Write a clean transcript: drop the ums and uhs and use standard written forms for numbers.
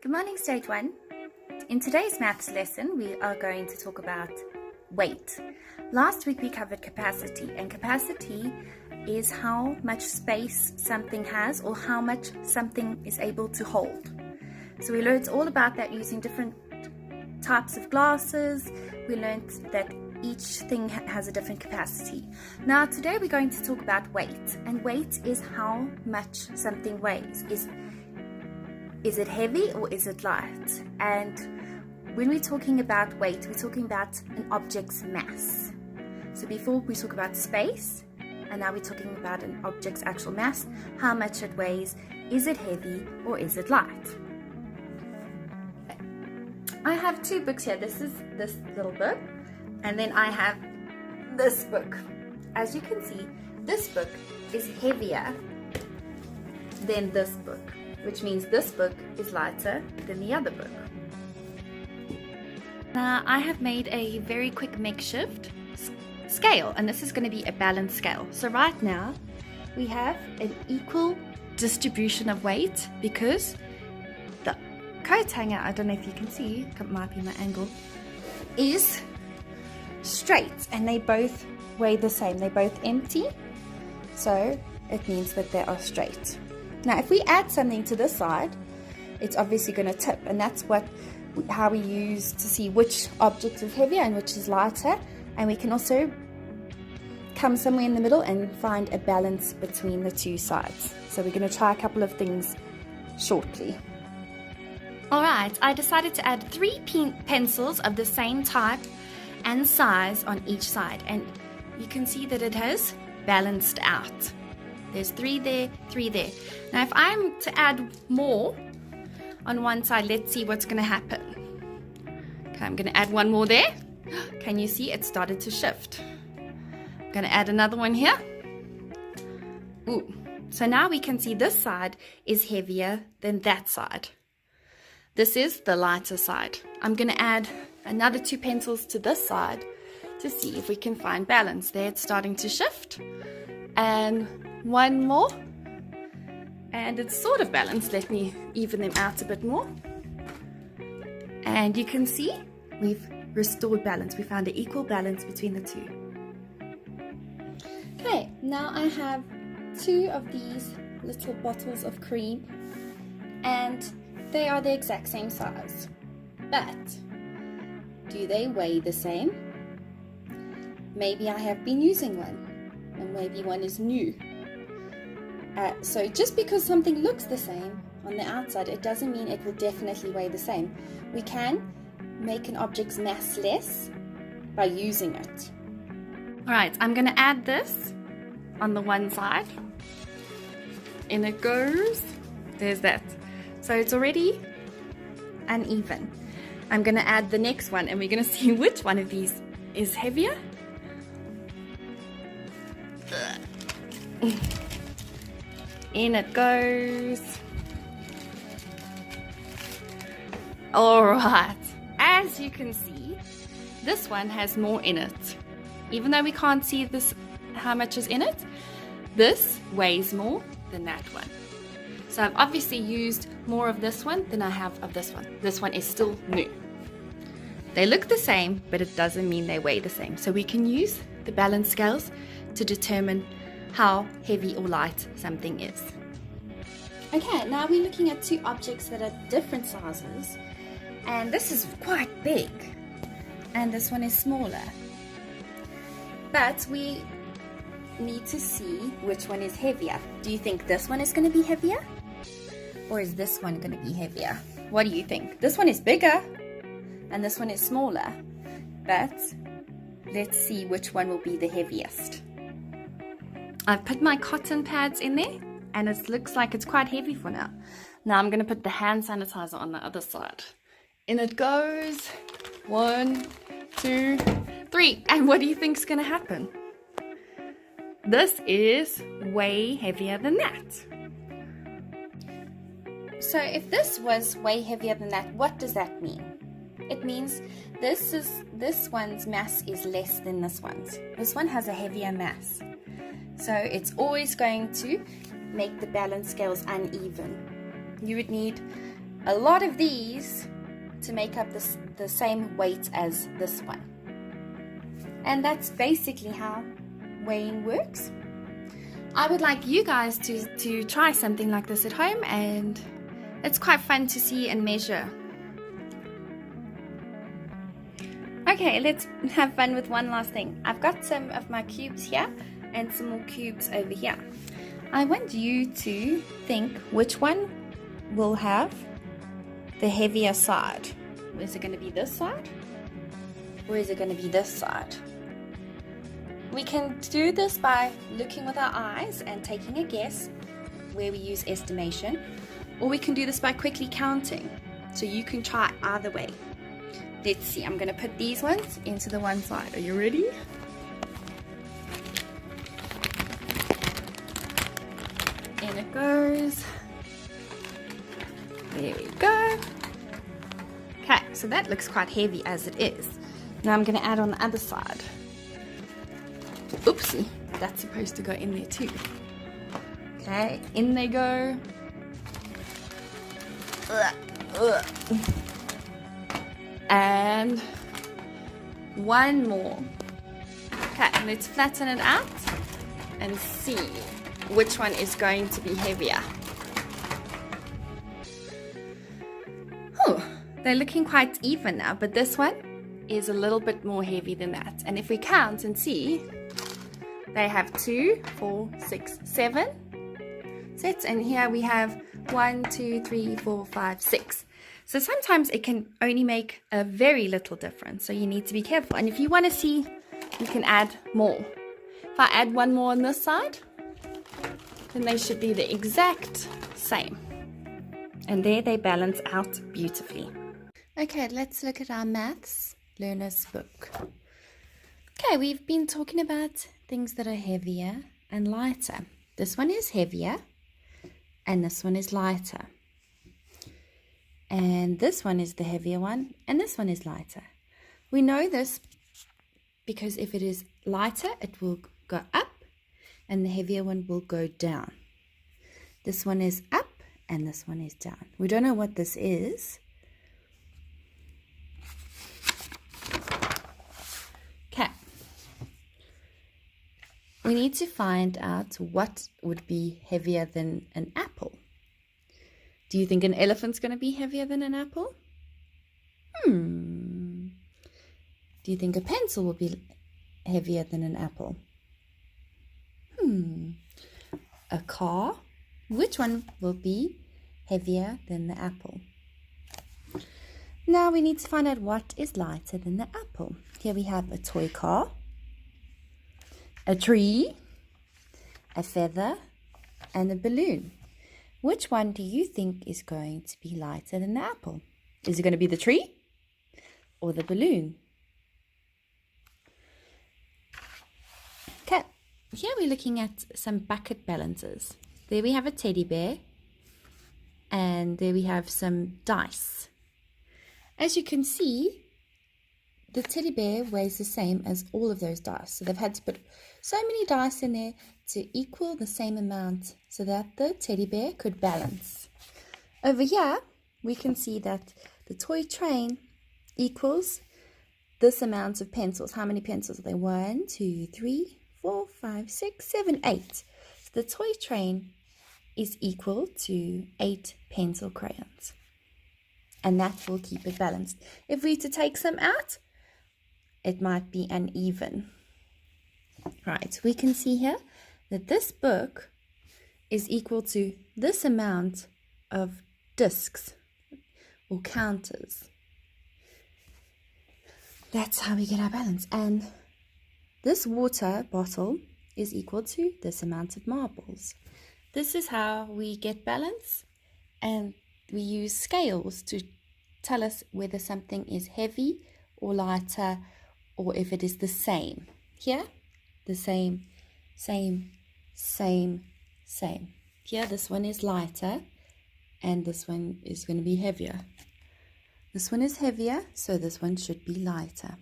Good morning, Stage 1. In today's maths lesson, we are going to talk about weight. Last week we covered capacity, and capacity is how much space something has or how much something is able to hold. So we learned all about that using different types of glasses. We learned that each thing has a different capacity. Now today we're going to talk about weight, and weight is how much something weighs. Is it heavy or is it light? And when we're talking about weight, we're talking about an object's mass. So before we talk about space, and now we're talking about an object's actual mass, how much it weighs. Is it heavy or is it light? I have two books here. This is this little book, and then I have this book. As you can see, this book is heavier than this book, which means this book is lighter than the other book. Now I have made a very quick makeshift scale, and this is going to be a balanced scale. So right now we have an equal distribution of weight because the coat hanger, I don't know if you can see, it might be my angle, is straight, and they both weigh the same. They're both empty, so it means that they are straight. Now if we add something to this side, it's obviously going to tip, and that's how we use to see which object is heavier and which is lighter. And we can also come somewhere in the middle and find a balance between the two sides. So we're going to try a couple of things shortly. Alright, I decided to add 3 pencils of the same type and size on each side, and you can see that it has balanced out. There's 3 there, 3 there. Now if I'm to add more on one side, let's see what's going to happen. Okay, I'm going to add one more there. Can you see it started to shift? I'm going to add another one here. Ooh. So now we can see this side is heavier than that side. This is the lighter side. I'm going to add another 2 pencils to this side to see if we can find balance. There it's starting to shift. And one more. And it's sort of balanced. Let me even them out a bit more. And you can see we've restored balance. We found an equal balance between the two. Okay, now I have 2 of these little bottles of cream, and they are the exact same size. But do they weigh the same? Maybe I have been using one, and maybe one is new. So just because something looks the same on the outside, it doesn't mean it will definitely weigh the same. We can make an object's mass less by using it. Alright, I'm going to add this on the one side. In it goes. There's that. So it's already uneven. I'm going to add the next one, and we're going to see which one of these is heavier. In it goes. Alright, as you can see, this one has more in it. Even though we can't see this, how much is in it, this weighs more than that one. So I've obviously used more of this one than I have of this one. This one is still new. They look the same, but it doesn't mean they weigh the same. So we can use the balance scales to determine how heavy or light something is. Okay, now we're looking at 2 objects that are different sizes, and this is quite big and this one is smaller. But we need to see which one is heavier. Do you think this one is going to be heavier, or is this one going to be heavier? What do you think? This one is bigger and this one is smaller, but let's see which one will be the heaviest. I've put my cotton pads in there, and it looks like it's quite heavy for now. Now I'm going to put the hand sanitizer on the other side. In it goes. 1, 2, 3. And what do you think is going to happen? This is way heavier than that. So if this was way heavier than that, what does that mean? It means this one's mass is less than this one's. This one has a heavier mass. So it's always going to make the balance scales uneven. You would need a lot of these to make up the same weight as this one. And that's basically how weighing works. I would like you guys to try something like this at home, and it's quite fun to see and measure. Okay, let's have fun with one last thing. I've got some of my cubes here and some more cubes over here. I want you to think which one will have the heavier side. Is it going to be this side? Or is it going to be this side? We can do this by looking with our eyes and taking a guess where we use estimation, or we can do this by quickly counting. So you can try either way. Let's see, I'm going to put these ones into the one side. Are you ready? In it goes. There we go. Okay, so that looks quite heavy as it is. Now I'm going to add on the other side. Oopsie, that's supposed to go in there too. Okay, in they go. And one more. Okay, let's flatten it out and see which one is going to be heavier. Oh, they're looking quite even now, but this one is a little bit more heavy than that. And if we count and see, they have 2, 4, 6, 7 sets, and here we have 1, 2, 3, 4, 5, 6. So sometimes it can only make a very little difference, so you need to be careful. And if you want to see, you can add more. If I add one more on this side, then they should be the exact same. And there they balance out beautifully. Okay, let's look at our maths learner's book. Okay, we've been talking about things that are heavier and lighter. This one is heavier and this one is lighter. And this one is the heavier one and this one is lighter. We know this because if it is lighter, it will go up and the heavier one will go down. This one is up and this one is down. We don't know what this is. Okay. We need to find out what would be heavier than an apple. Do you think an elephant's going to be heavier than an apple? Do you think a pencil will be heavier than an apple? A car? Which one will be heavier than the apple? Now we need to find out what is lighter than the apple. Here we have a toy car, a tree, a feather, and a balloon. Which one do you think is going to be lighter than the apple? Is it going to be the tree or the balloon? Okay, here we're looking at some bucket balances. There we have a teddy bear and there we have some dice. As you can see, the teddy bear weighs the same as all of those dice. So they've had to put so many dice in there to equal the same amount so that the teddy bear could balance. Over here, we can see that the toy train equals this amount of pencils. How many pencils are there? 1, 2, 3, 4, 5, 6, 7, 8. So the toy train is equal to 8 pencil crayons. And that will keep it balanced. If we were to take some out, it might be uneven. Right, we can see here that this book is equal to this amount of discs or counters. That's how we get our balance. And this water bottle is equal to this amount of marbles. This is how we get balance, and we use scales to tell us whether something is heavy or lighter, or if it is the same. Here, the same. Here, this one is lighter, and this one is going to be heavier. This one is heavier, so this one should be lighter.